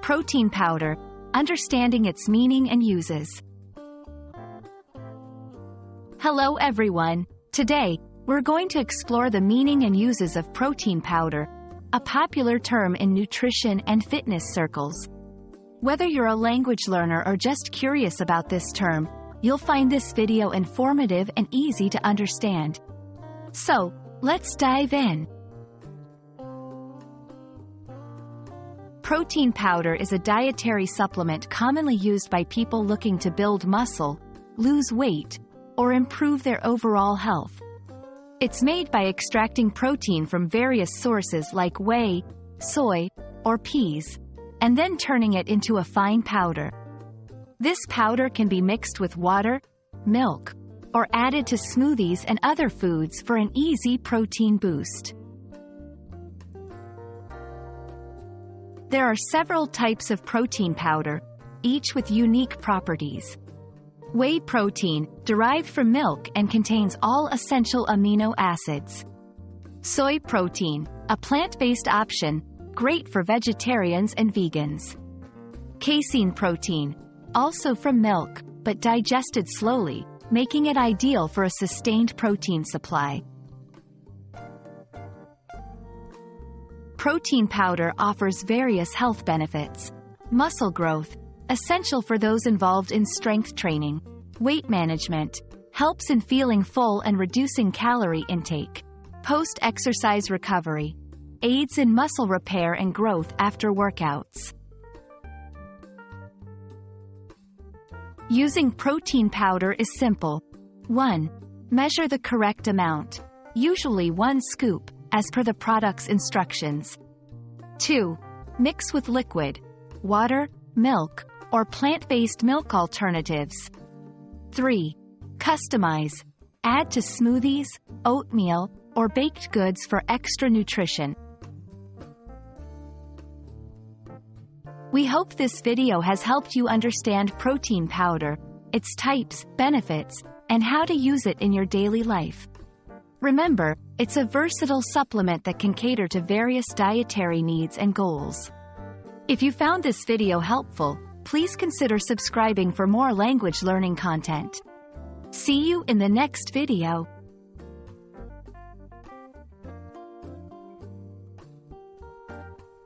Protein powder, understanding its meaning and uses. Hello everyone. Today, we're going to explore the meaning and uses of protein powder, a popular term in nutrition and fitness circles. Whether you're a language learner or just curious about this term, you'll find this video informative and easy to understand. So, let's dive in. Protein powder is a dietary supplement commonly used by people looking to build muscle, lose weight, or improve their overall health. It's made by extracting protein from various sources like whey, soy, or peas, and then turning it into a fine powder. This powder can be mixed with water, milk, or added to smoothies and other foods for an easy protein boost. There are several types of protein powder, each with unique properties. Whey protein, derived from milk and contains all essential amino acids. Soy protein, a plant-based option, great for vegetarians and vegans. Casein protein, also from milk, but digested slowly, making it ideal for a sustained protein supply. Protein powder offers various health benefits. Muscle growth, essential for those involved in strength training. Weight management, helps in feeling full and reducing calorie intake. Post-exercise recovery, aids in muscle repair and growth after workouts. Using protein powder is simple. 1. Measure the correct amount, usually 1 scoop, as per the product's instructions. 2. Mix with liquid, water, milk, or plant-based milk alternatives. 3. Customize, add to smoothies, oatmeal, or baked goods for extra nutrition. We hope this video has helped you understand protein powder, its types, benefits, and how to use it in your daily life. Remember, it's a versatile supplement that can cater to various dietary needs and goals. If you found this video helpful, please consider subscribing for more language learning content. See you in the next video.